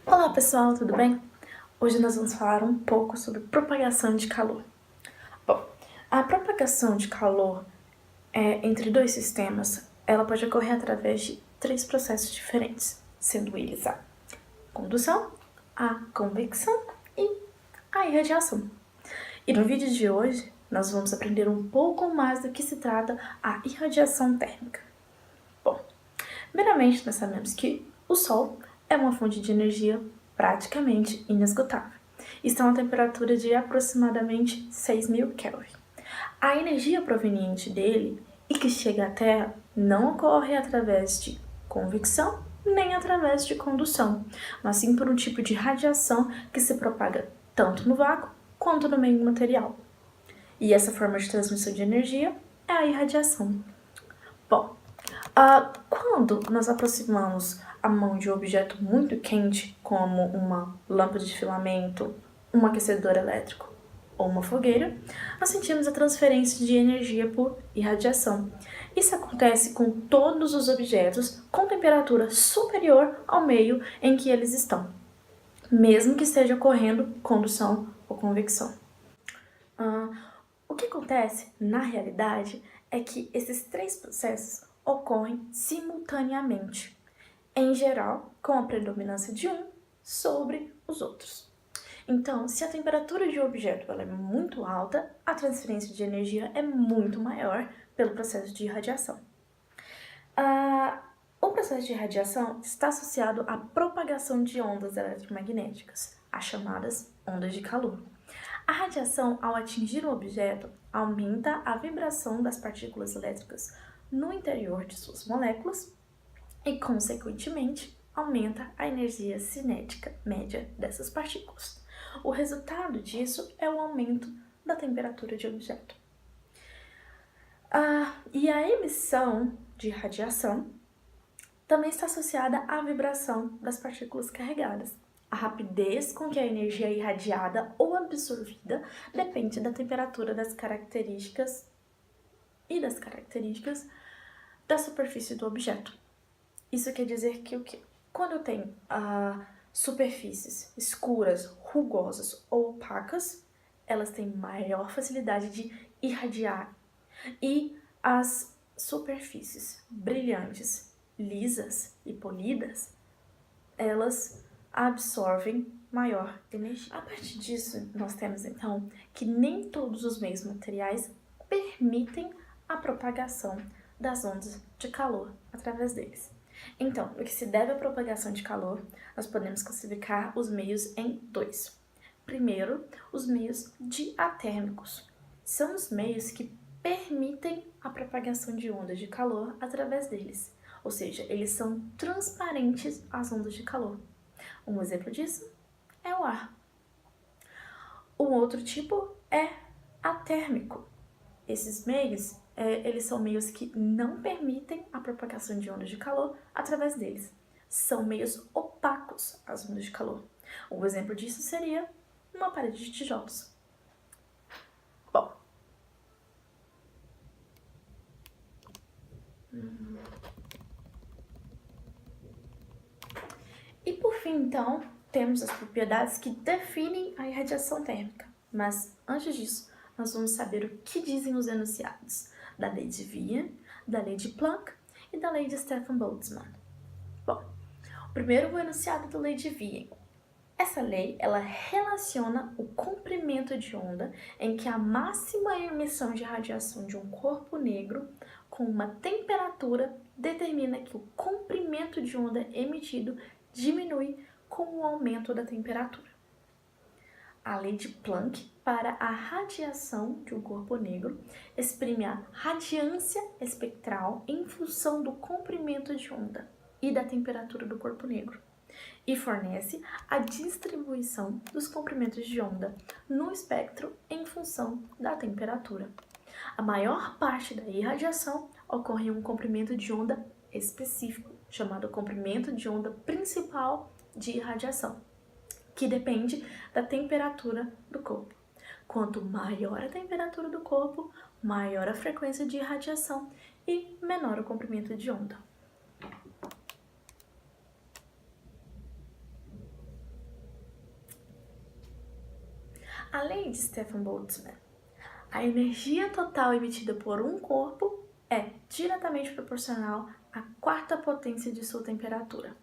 Olá pessoal, tudo bem? Hoje nós vamos falar um pouco sobre propagação de calor. Bom, a propagação de calor entre dois sistemas, ela pode ocorrer através de três processos diferentes, sendo eles a condução, a convecção e a irradiação. E no vídeo de hoje, nós vamos aprender um pouco mais do que se trata a irradiação térmica. Bom, primeiramente nós sabemos que o Sol é uma fonte de energia praticamente inesgotável. Está a uma temperatura de aproximadamente 6.000 Kelvin. A energia proveniente dele e que chega à Terra não ocorre através de convecção nem através de condução, mas sim por um tipo de radiação que se propaga tanto no vácuo quanto no meio material. E essa forma de transmissão de energia é a irradiação. Bom, quando nós aproximamos a mão de um objeto muito quente, como uma lâmpada de filamento, um aquecedor elétrico ou uma fogueira, nós sentimos a transferência de energia por irradiação. Isso acontece com todos os objetos com temperatura superior ao meio em que eles estão, mesmo que esteja ocorrendo condução ou convecção. O que acontece, na realidade, é que esses três processos ocorrem simultaneamente, em geral, com a predominância de um sobre os outros. Então, se a temperatura de um objeto é muito alta, a transferência de energia é muito maior pelo processo de irradiação. O processo de irradiação está associado à propagação de ondas eletromagnéticas, as chamadas ondas de calor. A radiação, ao atingir um objeto, aumenta a vibração das partículas elétricas no interior de suas moléculas e, consequentemente, aumenta a energia cinética média dessas partículas. O resultado disso é o aumento da temperatura de um objeto. E a emissão de radiação também está associada à vibração das partículas carregadas. A rapidez com que a energia é irradiada ou absorvida depende da temperatura das características da superfície do objeto. Isso quer dizer que o quê? Quando eu tenho superfícies escuras, rugosas ou opacas, elas têm maior facilidade de irradiar. E as superfícies brilhantes, lisas e polidas, elas absorvem maior energia. A partir disso, nós temos então que nem todos os meios materiais permitem a propagação das ondas de calor através deles. Então, no que se deve à propagação de calor, nós podemos classificar os meios em dois. Primeiro, os meios diatérmicos. São os meios que permitem a propagação de ondas de calor através deles. Ou seja, eles são transparentes às ondas de calor. Um exemplo disso é o ar. O outro tipo é atérmico. Esses meios, eles são meios que não permitem a propagação de ondas de calor através deles. São meios opacos às ondas de calor. Um exemplo disso seria uma parede de tijolos. Bom, e por fim, então, temos as propriedades que definem a irradiação térmica. Mas, antes disso, nós vamos saber o que dizem os enunciados da lei de Wien, da lei de Planck e da lei de Stefan Boltzmann. Bom, primeiro o enunciado da lei de Wien. Essa lei, ela relaciona o comprimento de onda em que a máxima emissão de radiação de um corpo negro com uma temperatura determina que o comprimento de onda emitido diminui com o aumento da temperatura. A lei de Planck, para a radiação de um corpo negro, exprime a radiância espectral em função do comprimento de onda e da temperatura do corpo negro, e fornece a distribuição dos comprimentos de onda no espectro em função da temperatura. A maior parte da irradiação ocorre em um comprimento de onda específico, chamado comprimento de onda principal de irradiação, que depende da temperatura do corpo. Quanto maior a temperatura do corpo, maior a frequência de irradiação e menor o comprimento de onda. A lei de Stefan Boltzmann. A energia total emitida por um corpo é diretamente proporcional à quarta potência de sua temperatura.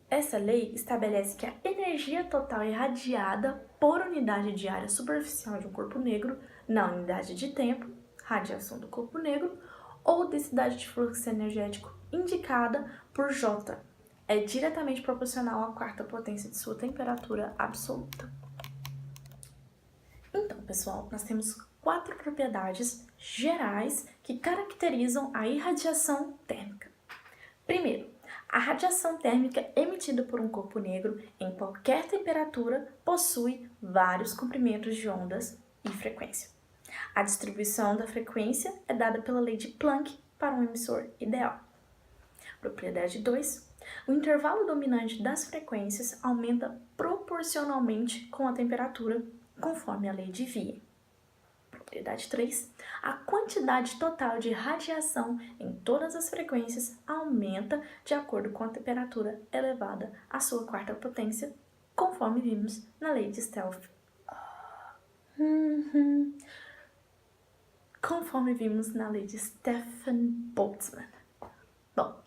Essa lei estabelece que a energia total irradiada por unidade de área superficial de um corpo negro, na unidade de tempo, radiação do corpo negro, ou densidade de fluxo energético indicada por J, é diretamente proporcional à quarta potência de sua temperatura absoluta. Então, pessoal, nós temos 4 propriedades gerais que caracterizam a irradiação térmica. Primeiro, a radiação térmica emitida por um corpo negro em qualquer temperatura possui vários comprimentos de ondas e frequência. A distribuição da frequência é dada pela lei de Planck para um emissor ideal. Propriedade 2. O intervalo dominante das frequências aumenta proporcionalmente com a temperatura, conforme a lei de Wien. Propriedade 3. A quantidade total de radiação em todas as frequências aumenta de acordo com a temperatura elevada à sua quarta potência, conforme vimos na lei de Stefan Boltzmann. Bom,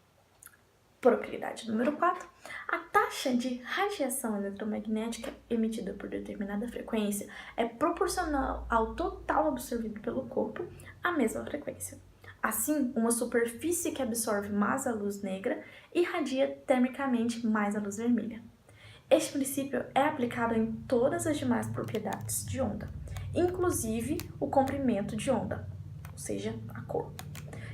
propriedade número 4. A taxa de radiação eletromagnética emitida por determinada frequência é proporcional ao total absorvido pelo corpo à mesma frequência. Assim, uma superfície que absorve mais a luz negra irradia termicamente mais a luz vermelha. Este princípio é aplicado em todas as demais propriedades de onda, inclusive o comprimento de onda, ou seja, a cor,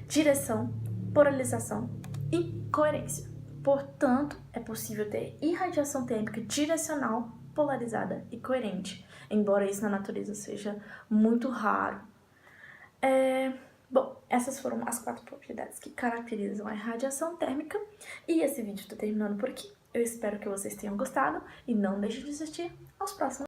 direção, polarização e coerência. Portanto, é possível ter irradiação térmica direcional, polarizada e coerente, embora isso na natureza seja muito raro. Bom, essas foram as 4 propriedades que caracterizam a irradiação térmica e esse vídeo está terminando por aqui. Eu espero que vocês tenham gostado e não deixem de assistir aos próximos.